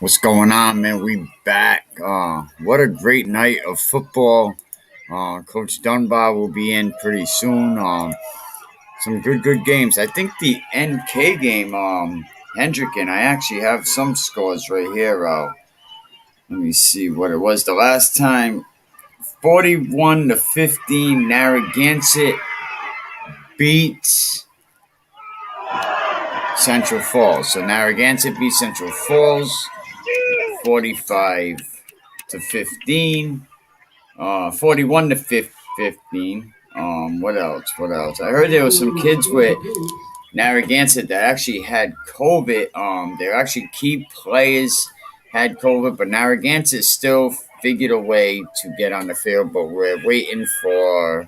What's going on, man? We back. What a great night of football. Coach Dunbar will be in pretty soon. Some good games. I think the NK game, Hendricken, I actually have some scores right here. Let me see what it was. The last time, 41-15, Narragansett beat Central Falls. So Narragansett beat Central Falls 45-15. 41-15. What else? I heard there was some kids with Narragansett that actually had COVID. Their actually key players had COVID, but Narragansett still figured a way to get on the field. But we're waiting for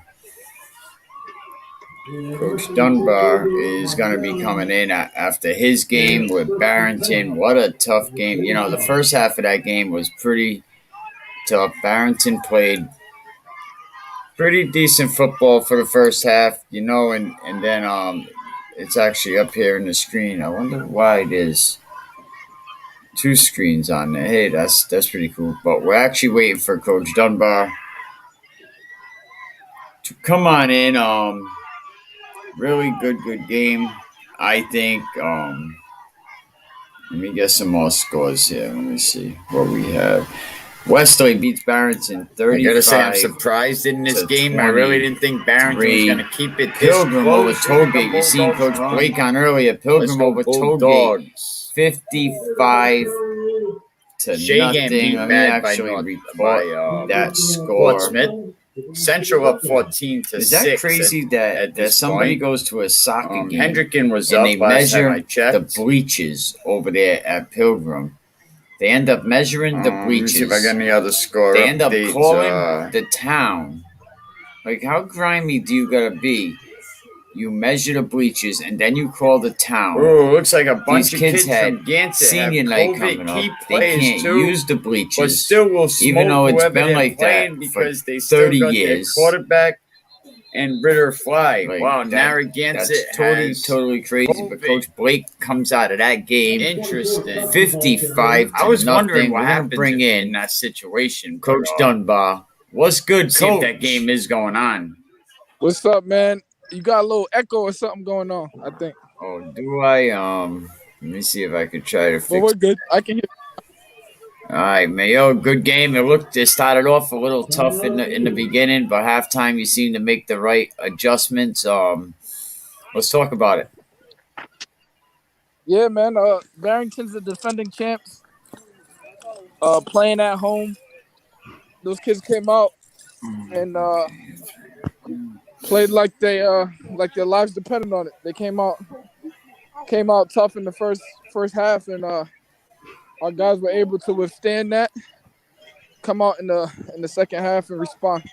Coach Dunbar is going to be coming in after his game with Barrington. What a tough game. You know, the first half of that game was pretty tough. Barrington played pretty decent football for the first half, and then it's actually up here in the screen. I wonder why it is two screens on there. Hey, that's pretty cool. But we're actually waiting for Coach Dunbar to come on in. Really good game, I think. Let me get some more scores here. Let me see what we have. Westerly beats Barrington 35. I gotta say, I'm surprised in this game. I really didn't think Barrington was gonna keep it. Pilgrim over Tollgate. You seen Coach Blake on earlier. Pilgrim over Tollgate, 55 to nothing. Let me actually replay that score. Central up 14 to 6. Is that crazy that somebody goes to a soccer game? Hendricken was up. And they measure the bleachers over there at Pilgrim. They end up measuring the bleachers. See if I got any other score. They end up calling the town. Like, how grimy do you gotta be? You measure the bleachers and then you call the town. Oh, looks like a bunch of kids had senior night coming up. They can't use the bleachers, but still will smoke, even though it's been like that because for they 30 years. Quarterback and Ritter fly. Like, wow, Narragansett that's totally crazy. COVID. But Coach Blake comes out of that game. Interesting. 55 to I was nothing. Wondering what happened to bring in that situation. Coach Dunbar. What's good, Coach? See if that game is going on. What's up, man? You got a little echo or something going on, I think. Oh, do I? Let me see if I could try to fix it. Well, we're good. I can hear. All right, Mayo, good game. It started off a little tough in the beginning, but halftime you seem to make the right adjustments. Let's talk about it. Yeah, man. Barrington's the defending champs. Playing at home. Those kids came out and played like their lives depended on it. They came out tough in the first half, and our guys were able to withstand that. Come out in the second half and respond.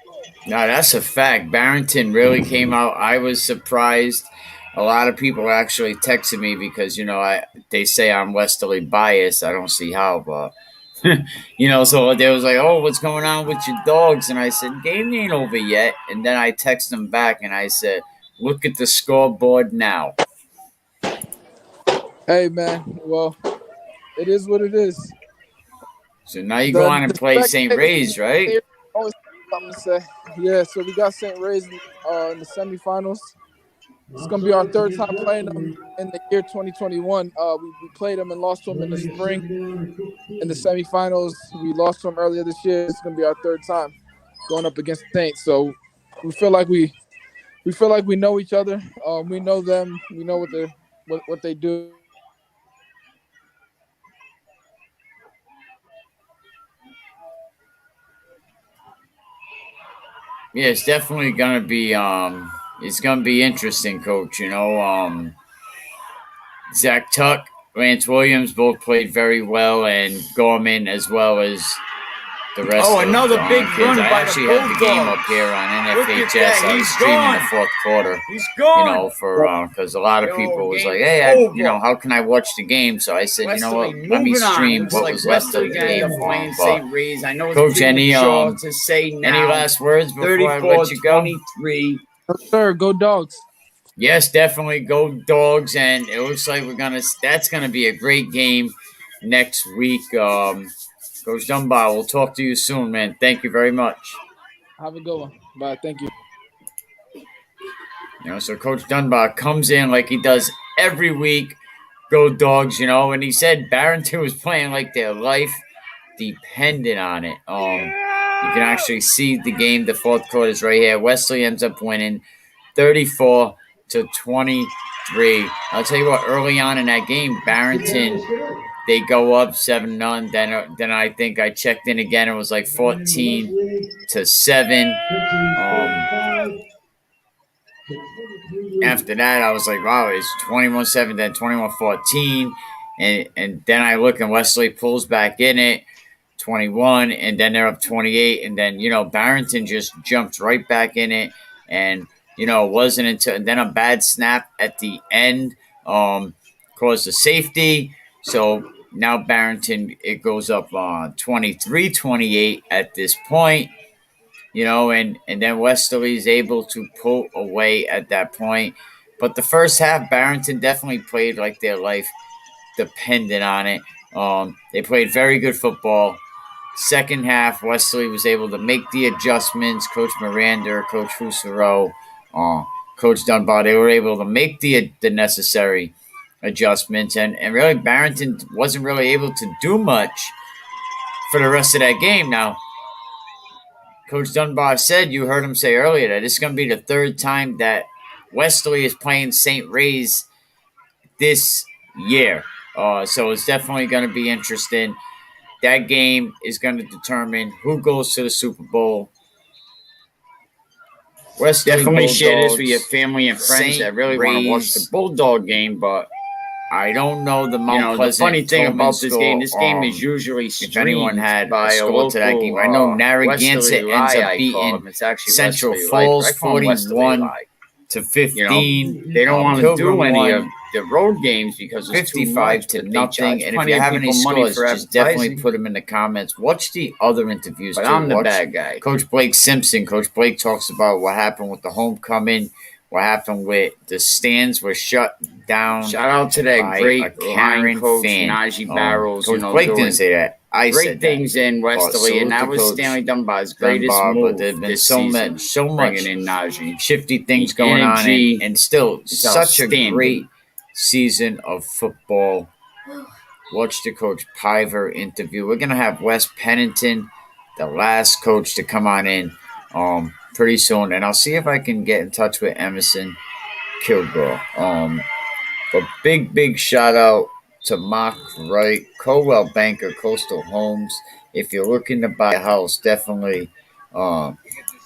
No, that's a fact. Barrington really came out. I was surprised. A lot of people actually texted me because they say I'm Westerly biased. I don't see how, but. So they was like, "Oh, what's going on with your dogs?" And I said, "Game ain't over yet." And then I text them back and I said, "Look at the scoreboard now." Hey, man. Well, it is what it is. So now you go on and play St. Ray's, right? Always something to say. Yeah. So we got St. Ray's in the semifinals. It's going to be our third time playing them in the year 2021. We played them and lost to them in the spring. In the semifinals, we lost to them earlier this year. It's going to be our third time going up against the Saints. So we feel like we know each other. We know them. We know what they do. Yeah, it's definitely going to be it's going to be interesting, Coach. Zach Tuck, Lance Williams both played very well, and Gorman as well as the rest of another big kids. run I by actually the have the game Bulldogs. up here on Look at NFHS. that, I was he's streaming gone. the fourth quarter. He's gone. Because a lot of people was game like, "Hey, over. how can I watch the game?" So I said, Westerly, let me moving on. stream Looks what like was left of the Westerly game. gonna end up playing But, St. Ray's. I know it's Coach, any premature to say now. any last words before I let you go? 34-23. Sir, go Dogs. Yes, definitely go Dogs, and it looks like that's gonna be a great game. next week. Coach Dunbar, we'll talk to you soon, man. Thank you very much. Have a good one. Bye. Thank you. So Coach Dunbar comes in like he does every week. Go Dogs, and he said Barrington was playing like their life depended on it. You can actually see the game. The fourth quarter is right here. Westerly ends up winning 34-23. I'll tell you what, early on in that game, Barrington, they go up 7-0. Then I think I checked in again. It was like 14-7. After that, I was like, wow, it's 21-7, then 21-14. And then I look and Westerly pulls back in it, 21, and then they're up 28. And then, Barrington just jumped right back in it. And, it wasn't until and then a bad snap at the end caused a safety. So now Barrington, it goes up 23-28 at this point. And then Westerly's able to pull away at that point. But the first half, Barrington definitely played like their life depended on it. They played very good football. Second half, Westerly was able to make the adjustments. Coach Miranda, Coach Hussereau, Coach Dunbar, they were able to make the necessary adjustments. And really, Barrington wasn't really able to do much for the rest of that game. Now, Coach Dunbar said, you heard him say earlier, that this is going to be the third time that Westerly is playing St. Ray's this year. So it's definitely going to be interesting. That game is going to determine who goes to the Super Bowl. Westerly Definitely Bulldogs, share this with your family and friends that really want to watch the Bulldog game, but I don't know the Mount Pleasant. The funny thing about this score, game is usually if anyone had by a score to that game. I know Narragansett ends up beating Central Falls 41-15. They don't want to do any of the road games because it's 55-0. And if you have any scores, just definitely put them in the comments. Watch the other interviews. But I'm the bad guy. Coach Blake Simpson. Coach Blake talks about what happened with the homecoming. What happened with the stands were shut down. Shout out to that great Karen coach, Najee Barrows. Coach Blake didn't say that. I great said things that. in Westerly, and that was Stanley Dunbar's greatest move. But there's been so much in Najee. shifty things going on, and still such a great season of football. Watch the Coach Piver interview. We're gonna have Wes Pennington, the last coach, to come on in pretty soon, and I'll see if I can get in touch with Emerson Kilgore. But big shout out to Mark Wright, Coldwell Banker, Coastal Homes. If you're looking to buy a house, definitely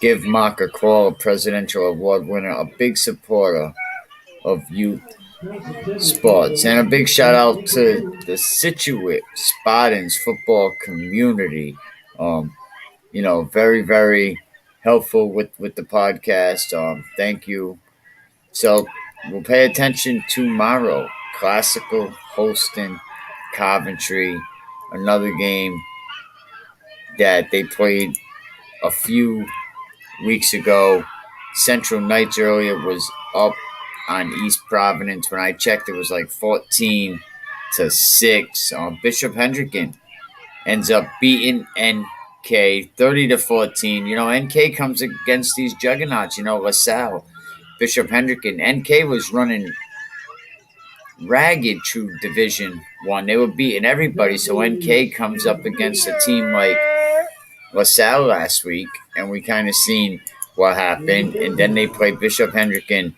give Mark a call, a Presidential Award winner, a big supporter of youth sports. And a big shout out to the Scituate Spartans football community. Very, very helpful with the podcast. Thank you. So we'll pay attention tomorrow. Classical hosting Coventry, another game that they played a few weeks ago. Central Knights earlier was up on East Providence. When I checked, it was like 14-6. Bishop Hendricken ends up beating NK 30-14. NK comes against these juggernauts. LaSalle, Bishop Hendricken. NK was running ragged through Division 1. They were beating everybody. So NK comes up against a team like LaSalle last week, and we kind of seen what happened. And then they play Bishop Hendricken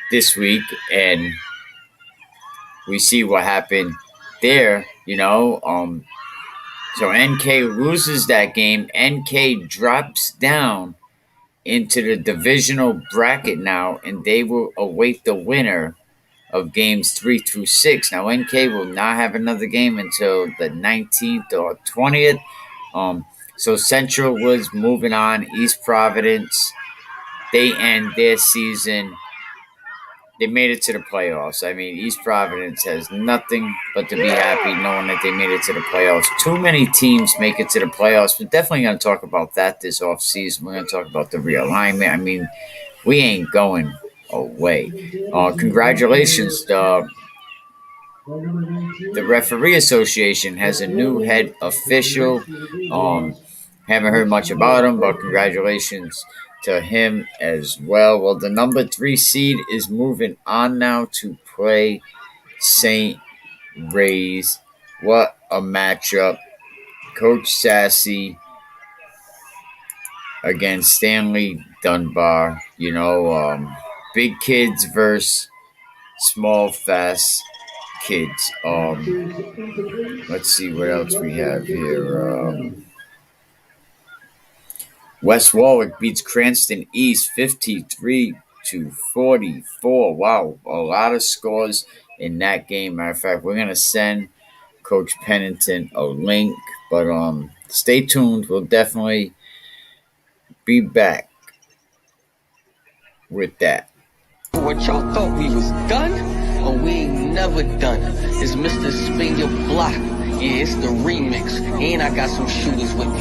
this week, and we see what happened there. So NK loses that game. NK drops down into the divisional bracket now, and they will await the winner of games 3 through 6. Now, NK will not have another game until the 19th or 20th. So Central was moving on. East Providence, they end their season. They made it to the playoffs. I mean, East Providence has nothing but to be happy knowing that they made it to the playoffs. Too many teams make it to the playoffs. We're definitely going to talk about that this offseason. We're going to talk about the realignment. I mean, we ain't going away. Congratulations to the Referee Association has a new head official. Haven't heard much about him, but congratulations to him as well. Well, the number 3 seed is moving on now to play St. Ray's. What a matchup. Coach Sassy against Stanley Dunbar. Big kids versus small, fast kids. Let's see what else we have here. West Warwick beats Cranston East 53-44. Wow, a lot of scores in that game. Matter of fact, we're gonna send Coach Pennington a link, but stay tuned. We'll definitely be back with that. What y'all thought we was done? Oh, we ain't never done. It's Mr. Spin Your Block. Yeah, it's the remix. And I got some shooters with me.